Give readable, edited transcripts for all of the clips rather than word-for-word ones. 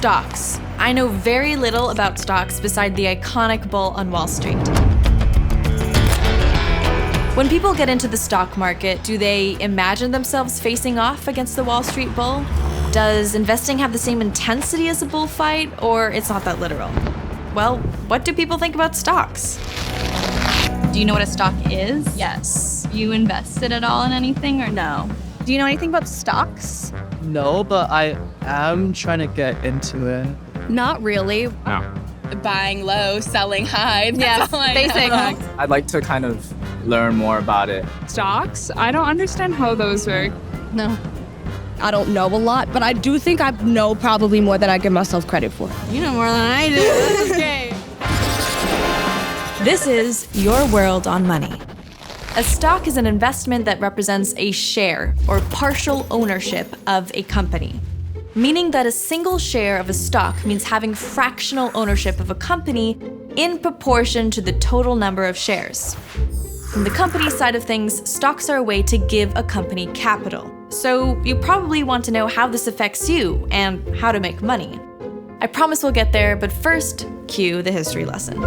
Stocks. I know very little about stocks beside the iconic bull on Wall Street. When people get into the stock market, do they imagine themselves facing off against the Wall Street bull? Does investing have the same intensity as a bullfight, or it's not that literal? Well, what do people think about stocks? Do you know what a stock is? Yes. You invested at all in anything or No. Do you know anything about stocks? No, but I am trying to get into it. Not really. Buying low, selling high. Yeah, basic. I'd like to kind of learn more about it. Stocks? I don't understand how those work. No. I don't know a lot, but I do think I know probably more than I give myself credit for. You know more than I do. This is great. This is Your World on Money. A stock is an investment that represents a share or partial ownership of a company, meaning that a single share of a stock means having fractional ownership of a company in proportion to the total number of shares. From the company side of things, stocks are a way to give a company capital. So you probably want to know how this affects you and how to make money. I promise we'll get there, but first, cue the history lesson.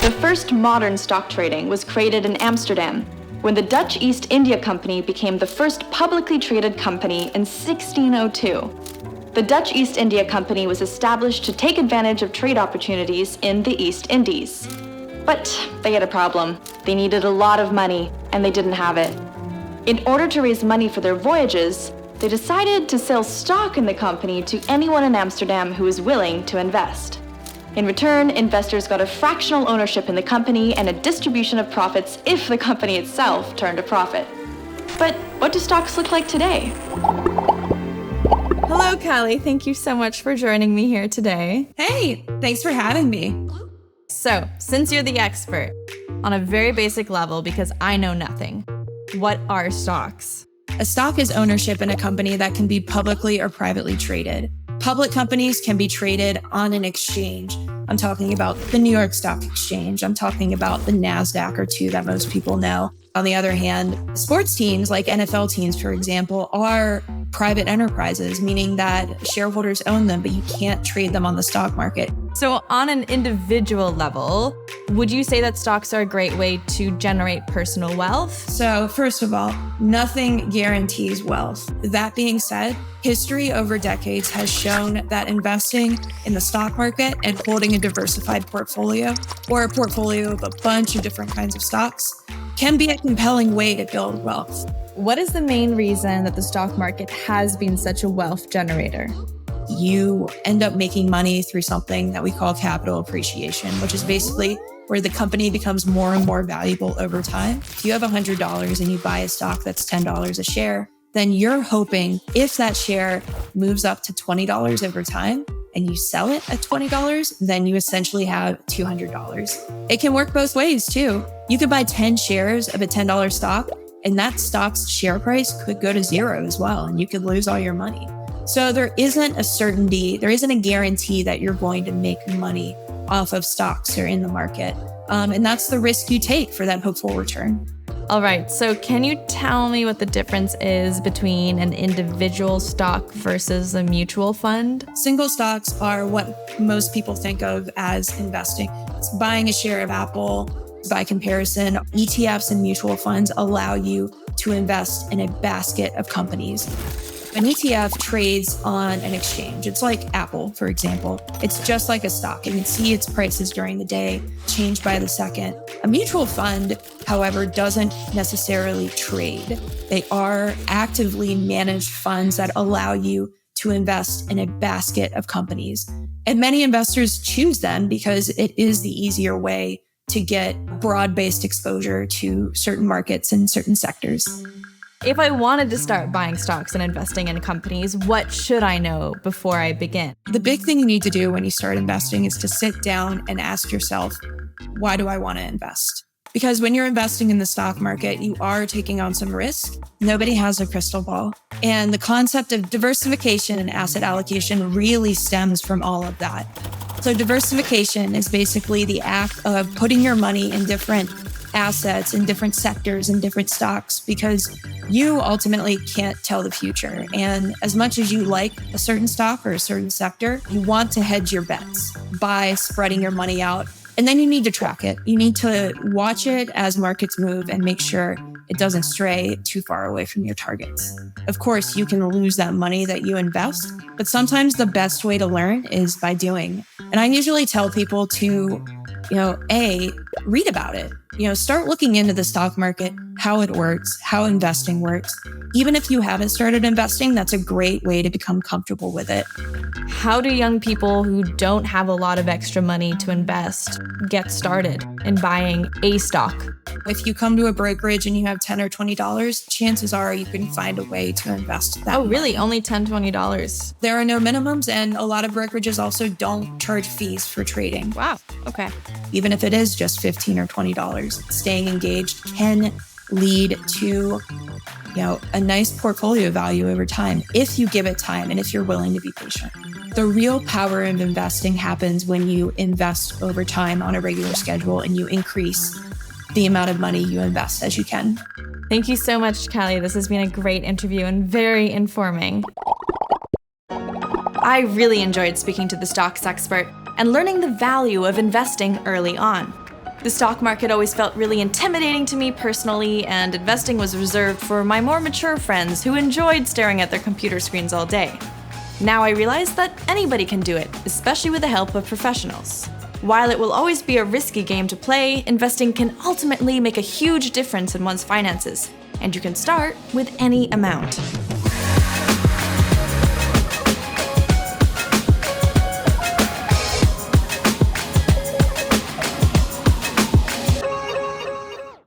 The first modern stock trading was created in Amsterdam, when the Dutch East India Company became the first publicly traded company in 1602. The Dutch East India Company was established to take advantage of trade opportunities in the East Indies. But they had a problem. They needed a lot of money, and they didn't have it. In order to raise money for their voyages, they decided to sell stock in the company to anyone in Amsterdam who was willing to invest. In return, investors got a fractional ownership in the company and a distribution of profits if the company itself turned a profit. But what do stocks look like today? Hello, Callie. Thank you so much for joining me here today. Hey, thanks for having me. So, since you're the expert, on a very basic level, because I know nothing, what are stocks? A stock is ownership in a company that can be publicly or privately traded. Public companies can be traded on an exchange. I'm talking about the New York Stock Exchange. I'm talking about the NASDAQ or two that most people know. On the other hand, sports teams like NFL teams, for example, are private enterprises, meaning that shareholders own them, but you can't trade them on the stock market. So on an individual level, would you say that stocks are a great way to generate personal wealth? So first of all, nothing guarantees wealth. That being said, history over decades has shown that investing in the stock market and holding a diversified portfolio or a portfolio of a bunch of different kinds of stocks can be a compelling way to build wealth. What is the main reason that the stock market has been such a wealth generator? You end up making money through something that we call capital appreciation, which is basically where the company becomes more and more valuable over time. If you have $100 and you buy a stock that's $10 a share, then you're hoping if that share moves up to $20 over time and you sell it at $20, then you essentially have $200. It can work both ways too. You could buy 10 shares of a $10 stock and that stock's share price could go to zero as well, and you could lose all your money. So there isn't a certainty, there isn't a guarantee that you're going to make money off of stocks or in the market. And that's the risk you take for that hopeful return. All right, so can you tell me what the difference is between an individual stock versus a mutual fund? Single stocks are what most people think of as investing. It's buying a share of Apple. By comparison, ETFs and mutual funds allow you to invest in a basket of companies. An ETF trades on an exchange. It's like Apple, for example. It's just like a stock. You can see its prices during the day, change by the second. A mutual fund, however, doesn't necessarily trade. They are actively managed funds that allow you to invest in a basket of companies. And many investors choose them because it is the easier way to get broad-based exposure to certain markets and certain sectors. If I wanted to start buying stocks and investing in companies, what should I know before I begin? The big thing you need to do when you start investing is to sit down and ask yourself, why do I want to invest? Because when you're investing in the stock market, you are taking on some risk. Nobody has a crystal ball. And the concept of diversification and asset allocation really stems from all of that. So diversification is basically the act of putting your money in different assets in different sectors and different stocks, because You ultimately can't tell the future. And as much as you like a certain stock or a certain sector, you want to hedge your bets by spreading your money out. And then you need to track it. You need to watch it as markets move and make sure it doesn't stray too far away from your targets. Of course, you can lose that money that you invest, but sometimes the best way to learn is by doing. And I usually tell people to, read about it. Start looking into the stock market, how it works, how investing works. Even if you haven't started investing, that's a great way to become comfortable with it. How do young people who don't have a lot of extra money to invest get started in buying a stock? If you come to a brokerage and you have $10 or $20, chances are you can find a way to invest that. Oh, really? Only $10, $20? There are no minimums, and a lot of brokerages also don't charge fees for trading. Wow. Okay. Even if it is just $15 or $20, staying engaged can lead to a nice portfolio value over time if you give it time and if you're willing to be patient. The real power of investing happens when you invest over time on a regular schedule and you increase the amount of money you invest as you can. Thank you so much, Callie. This has been a great interview and very informing. I really enjoyed speaking to the stocks expert and learning the value of investing early on. The stock market always felt really intimidating to me personally, and investing was reserved for my more mature friends who enjoyed staring at their computer screens all day. Now I realize that anybody can do it, especially with the help of professionals. While it will always be a risky game to play, investing can ultimately make a huge difference in one's finances, and you can start with any amount.